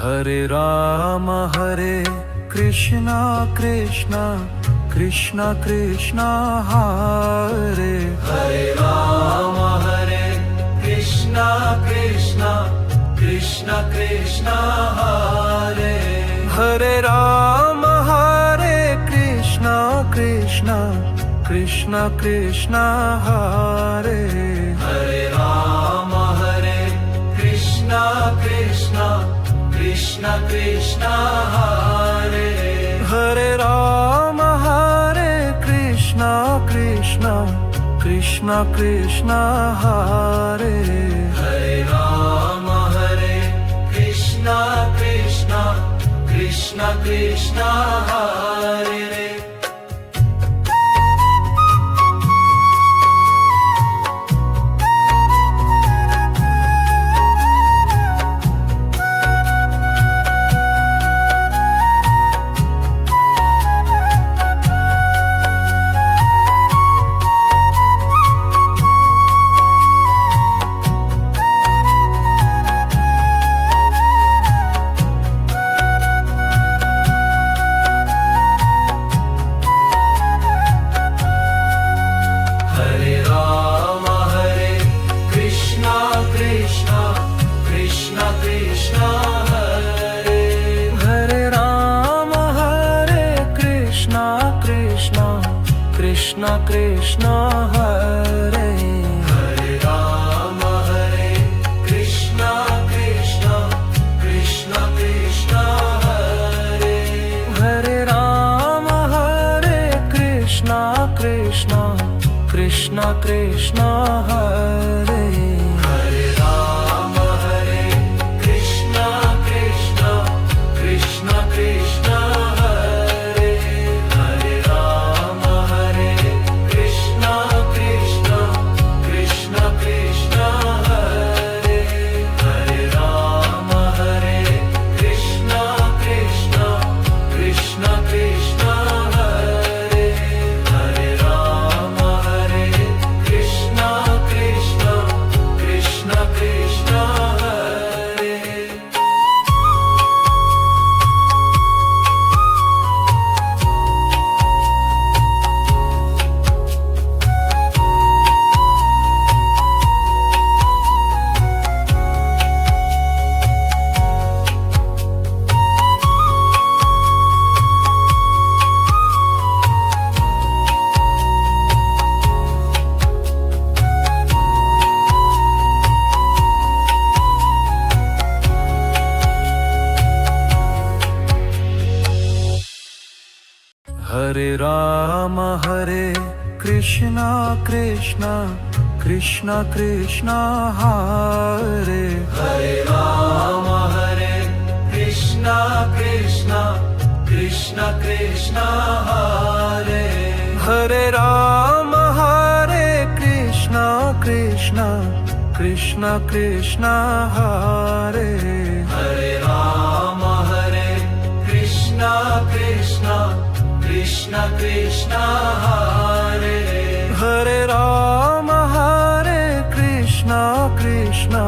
Hare Krishna Krishna Krishna Krishna Hare Hare Krishna Krishna Krishna Krishna Hare Hare Krishna Krishna Krishna Krishna Hare Hare Krishna Krishna Krishna Krishna Hare Hare Krishna Krishna Krishna Krishna Hare Hare Krishna Krishna Krishna Krishna Hare Krishna Krishna Hare Hare Krishna Krishna Krishna Krishna Hare Hare Krishna Krishna Krishna Krishna Hare Hare Krishna Krishna Krishna Krishna Hare Hare Krishna Krishna Krishna Krishna Hare Hare Krishna Krishna Krishna Krishna Hare Hare Krishna Krishna Krishna Krishna Hare Hare Krishna Krishna Krishna Krishna Hare Hare Krishna Krishna Krishna Krishna Hare Hare Krishna Krishna Krishna Krishna Hare Hare Krishna Krishna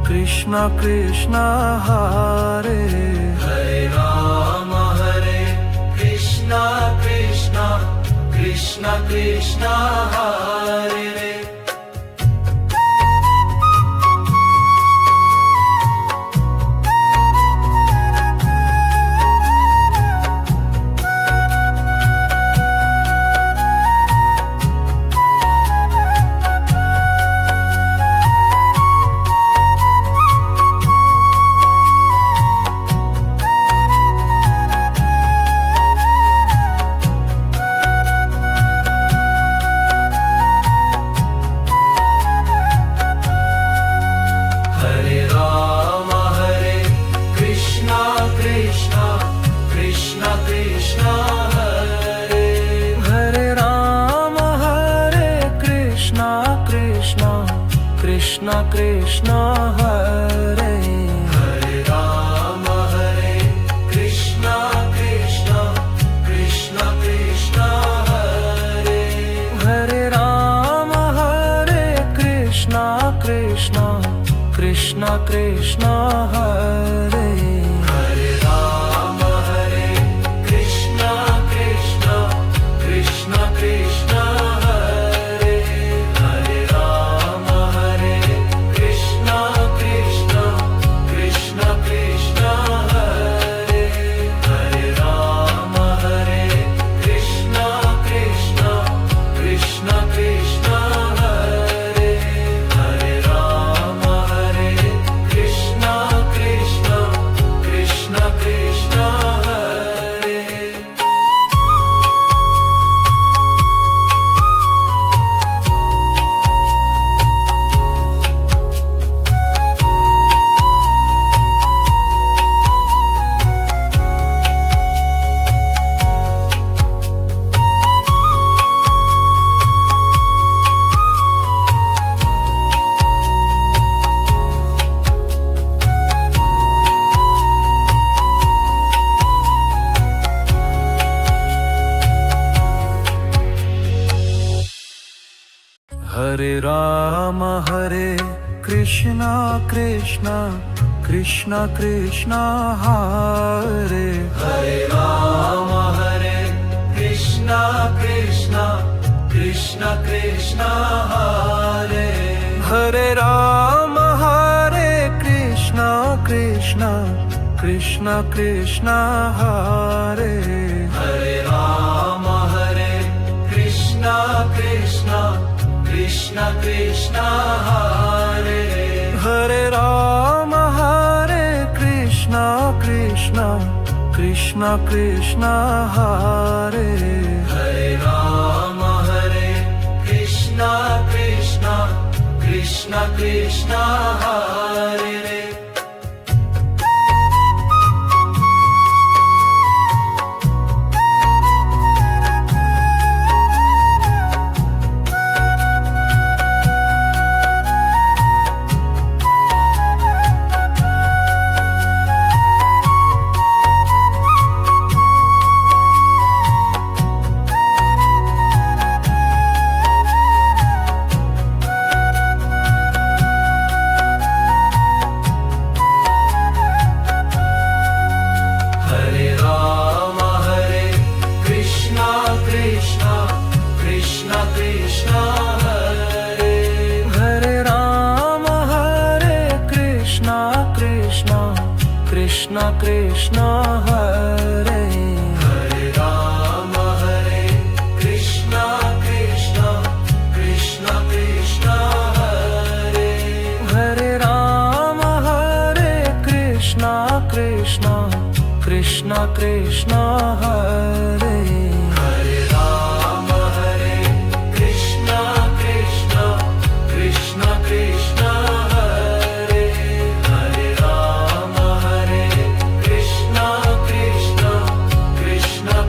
Krishna Krishna Hare Hare Krishna Krishna Krishna Krishna Hare Hare Krishna Krishna Krishna Krishna Hare Krishna Krishna Hare Hare Krishna Krishna Krishna Krishna Hare Hare Krishna Krishna Krishna Krishna Hare Hare Krishna Krishna Krishna Krishna Hare Hare Ram Hare Krishna Krishna Krishna Krishna Hare Hare Ram Hare Krishna Krishna Krishna Krishna Hare Hare Ram Hare Krishna Krishna Krishna Krishna Hare Hare Ram Hare Krishna Krishna Krishna Krishna Hare Hare Ram Hare Krishna Krishna Krishna Krishna Hare Krishna Krishna Hare Hare Ram Hare Krishna Krishna Krishna Krishna Hare Hare Ram Hare Krishna Krishna Krishna Krishna Hare Hare Ram Hare Krishna Krishna Krishna Krishna Hare Hare Ram Hare Krishna Krishna Krishna Krishna Hare Hare Ram Hare Krishna Krishna Krishna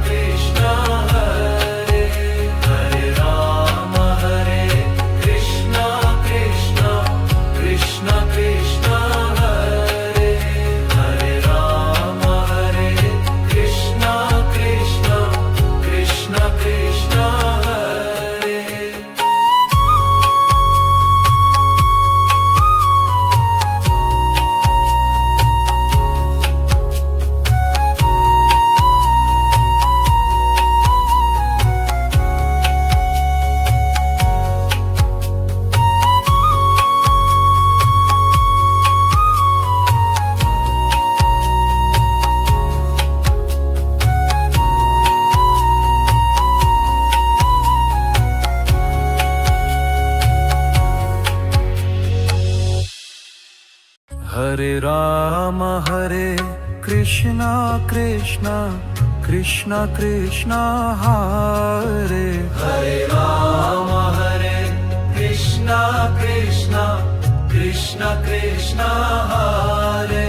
Krishna Hare Hare Ram Hare Krishna Krishna Krishna Krishna Hare Hare Ram Hare Krishna Krishna Krishna Krishna Hare Hare Ram Hare Krishna Krishna Krishna Krishna Hare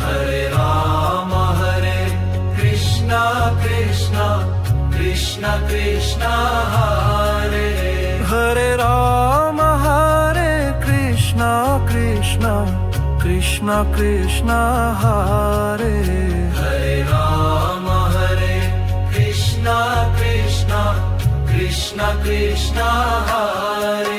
Hare Ram Hare Krishna Krishna Krishna Krishna Hare Hare Ram Hare Krishna Krishna Krishna Krishna Hare Hare Ram Hare Krishna Krishna Krishna Krishna Hare Hare Ram Hare Krishna Krishna Krishna Krishna Hare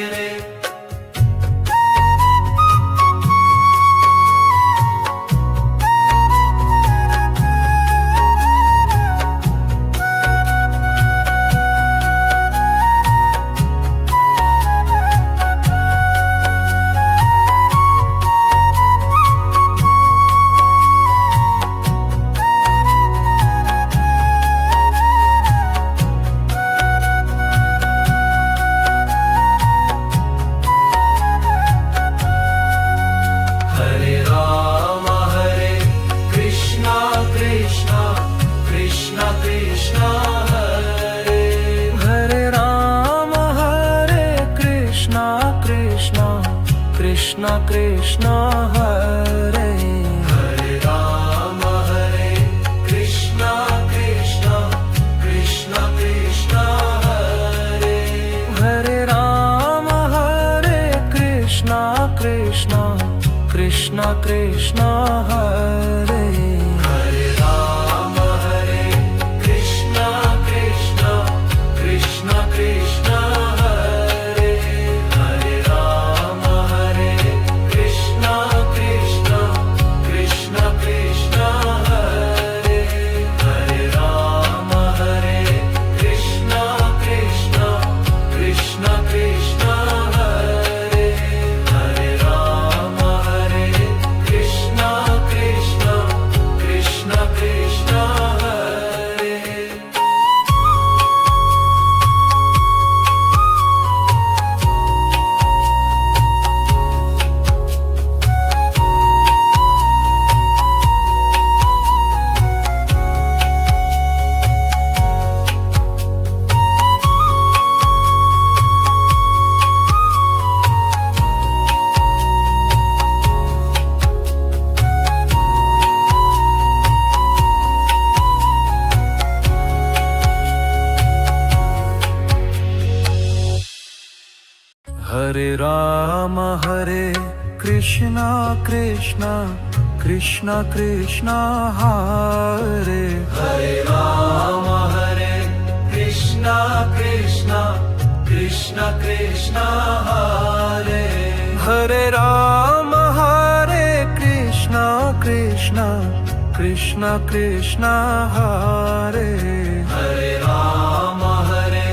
Hare Ram Hare Krishna Krishna Krishna Krishna Hare Hare Ram Hare Krishna Krishna Krishna Krishna Hare Hare Ram Hare Krishna Krishna Krishna Krishna Hare Hare Ram Hare Krishna Krishna Krishna Krishna Hare Hare Hare Rama Hare Krishna Krishna Krishna Krishna Hare Hare Rama Hare Krishna Krishna Krishna Krishna Hare Hare Rama Hare Krishna Krishna Krishna Krishna Hare Hare Rama Hare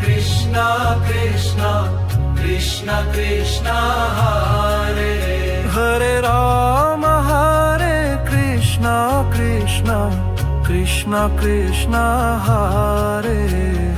Krishna Krishna Krishna Krishna Hare Hare Rama Hare Krishna Krishna Krishna Krishna Hare